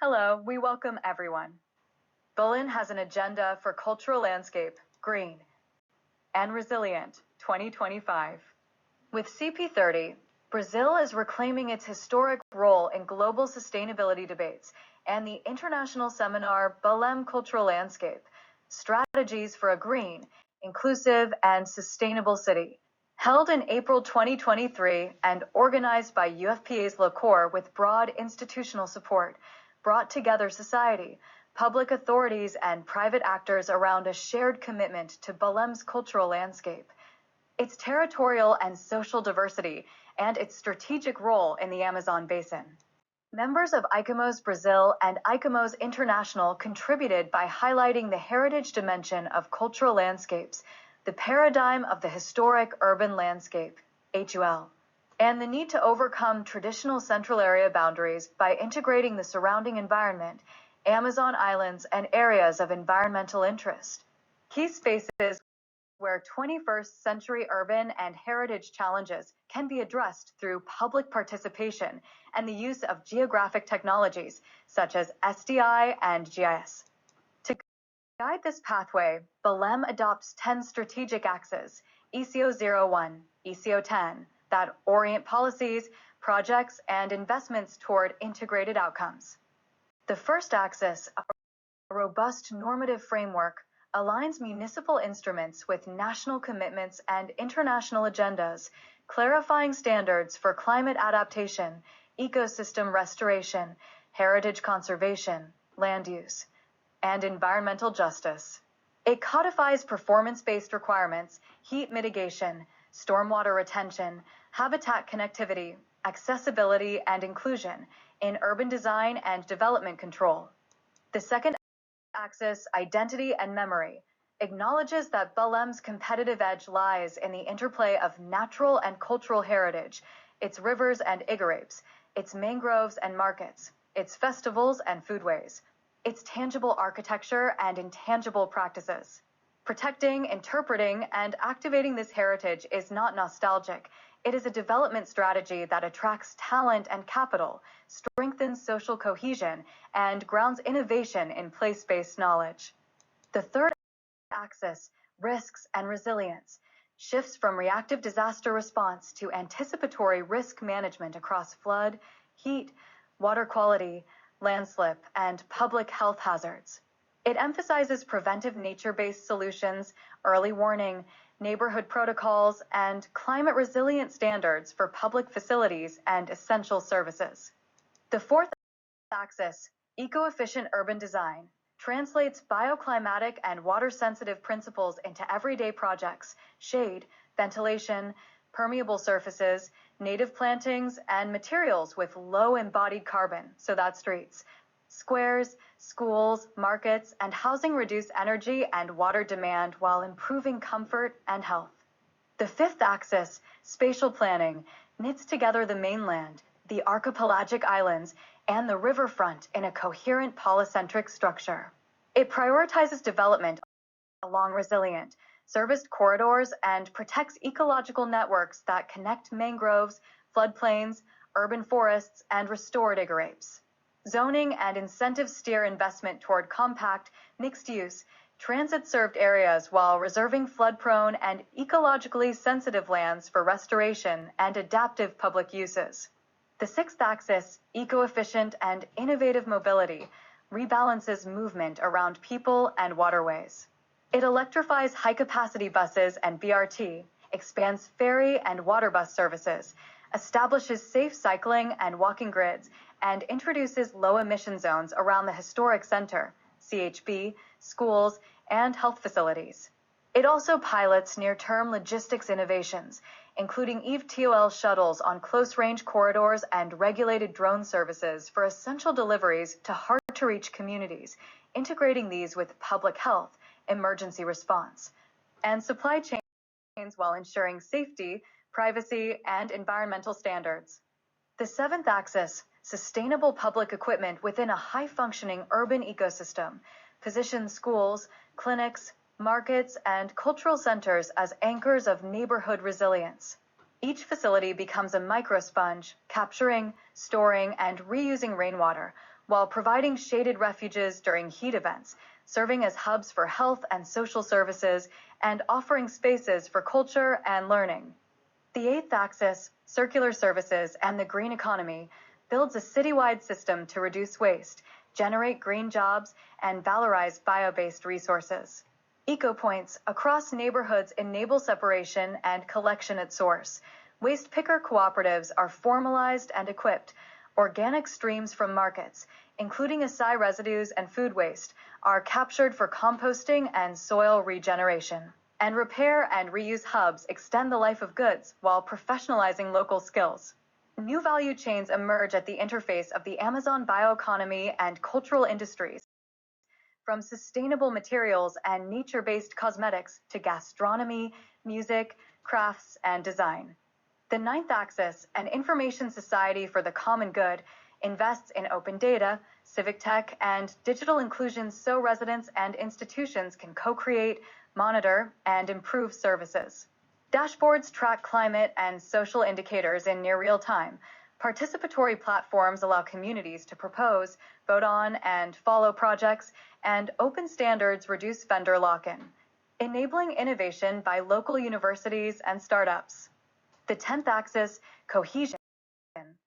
Hello, we welcome everyone. Belén has an agenda for cultural landscape, green, and resilient 2025. With CP30, Brazil is reclaiming its historic role in global sustainability debates and the international seminar Belem Cultural Landscape, Strategies for a Green, Inclusive, and Sustainable City, held in April 2023 and organized by UFPA's Le Corps with broad institutional support, brought together society, public authorities, and private actors around a shared commitment to Belem's cultural landscape, its territorial and social diversity, and its strategic role in the Amazon basin. Members of ICOMOS Brazil and ICOMOS International contributed by highlighting the heritage dimension of cultural landscapes, the paradigm of the historic urban landscape, HUL, and the need to overcome traditional central area boundaries by integrating the surrounding environment, Amazon islands, and areas of environmental interest. Key spaces where 21st century urban and heritage challenges can be addressed through public participation and the use of geographic technologies such as SDI and GIS. To guide this pathway, Belém adopts 10 strategic axes, ECO01, ECO10, that orient policies, projects, and investments toward integrated outcomes. The first axis, a robust normative framework, aligns municipal instruments with national commitments and international agendas, clarifying standards for climate adaptation, ecosystem restoration, heritage conservation, land use, and environmental justice. It codifies performance-based requirements, heat mitigation, stormwater retention, habitat connectivity, accessibility, and inclusion in urban design and development control. The second axis, identity and memory, acknowledges that Belem's competitive edge lies in the interplay of natural and cultural heritage, its rivers and igarapes, its mangroves and markets, its festivals and foodways, its tangible architecture and intangible practices. Protecting, interpreting, and activating this heritage is not nostalgic. It is a development strategy that attracts talent and capital, strengthens social cohesion, and grounds innovation in place-based knowledge. The third axis, risks and resilience, shifts from reactive disaster response to anticipatory risk management across flood, heat, water quality, landslip, and public health hazards. It emphasizes preventive nature-based solutions, early warning, neighborhood protocols, and climate-resilient standards for public facilities and essential services. The fourth axis, eco-efficient urban design, translates bioclimatic and water-sensitive principles into everyday projects, shade, ventilation, permeable surfaces, native plantings, and materials with low embodied carbon, so that's streets, squares, schools, markets, and housing reduce energy and water demand while improving comfort and health. The fifth axis, spatial planning, knits together the mainland, the archipelagic islands, and the riverfront in a coherent polycentric structure. It prioritizes development along resilient, serviced corridors and protects ecological networks that connect mangroves, floodplains, urban forests, and restored igarapes. Zoning and incentives steer investment toward compact, mixed-use, transit-served areas while reserving flood-prone and ecologically sensitive lands for restoration and adaptive public uses. The sixth axis, eco-efficient and innovative mobility, rebalances movement around people and waterways. It electrifies high-capacity buses and BRT, expands ferry and water bus services, establishes safe cycling and walking grids, and introduces low-emission zones around the historic center, CHB, schools, and health facilities. It also pilots near-term logistics innovations, including EVE-TOL shuttles on close-range corridors and regulated drone services for essential deliveries to hard-to-reach communities, integrating these with public health, emergency response, and supply chains while ensuring safety, privacy, and environmental standards. The seventh axis, sustainable public equipment within a high-functioning urban ecosystem, positions schools, clinics, markets, and cultural centers as anchors of neighborhood resilience. Each facility becomes a microsponge, capturing, storing, and reusing rainwater, while providing shaded refuges during heat events, serving as hubs for health and social services, and offering spaces for culture and learning. The eighth axis, circular services and the green economy, builds a citywide system to reduce waste, generate green jobs, and valorize bio-based resources. Eco-points across neighborhoods enable separation and collection at source. Waste picker cooperatives are formalized and equipped. Organic streams from markets, including acai residues and food waste, are captured for composting and soil regeneration. And repair and reuse hubs extend the life of goods while professionalizing local skills. New value chains emerge at the interface of the Amazon bioeconomy and cultural industries, from sustainable materials and nature-based cosmetics to gastronomy, music, crafts, and design. The ninth axis, an information society for the common good, invests in open data, civic tech, and digital inclusion so residents and institutions can co-create, monitor, and improve services. Dashboards track climate and social indicators in near real time. Participatory platforms allow communities to propose, vote on, and follow projects, and open standards reduce vendor lock-in, enabling innovation by local universities and startups. The 10th axis, cohesion,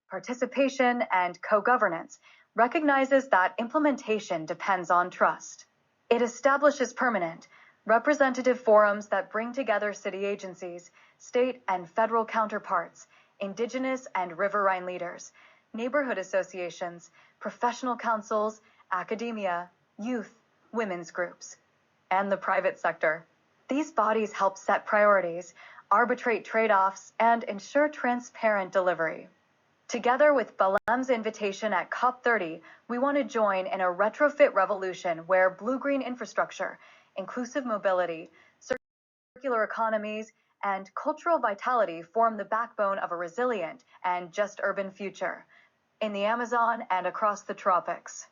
participation, and co-governance, recognizes that implementation depends on trust. It establishes permanent, representative forums that bring together city agencies, state and federal counterparts, indigenous and riverine leaders, neighborhood associations, professional councils, academia, youth, women's groups, and the private sector. These bodies help set priorities, arbitrate trade-offs, and ensure transparent delivery. Together with Belem's invitation at COP30, we want to join in a retrofit revolution where blue-green infrastructure, inclusive mobility, circular economies, and cultural vitality form the backbone of a resilient and just urban future in the Amazon and across the tropics.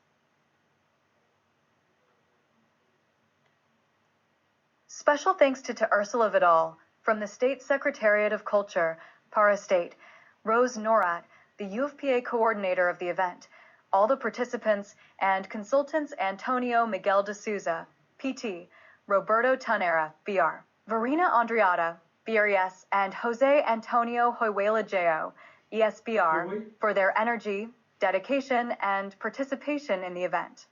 Special thanks to Ursula Vidal from the State Secretariat of Culture, Pará State, Rose Norat, the UFPA coordinator of the event, all the participants, and consultants Antonio Miguel de Souza, PT, Roberto Tanera, BR, Verena Andriata, BRES, and Jose Antonio Hoyuela Geo, ESBR, for their energy, dedication, and participation in the event.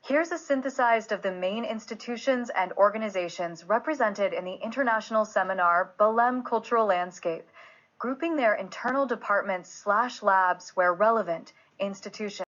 Here's a synthesized of the main institutions and organizations represented in the international seminar Belem Cultural Landscape, grouping their internal departments/labs where relevant institutions.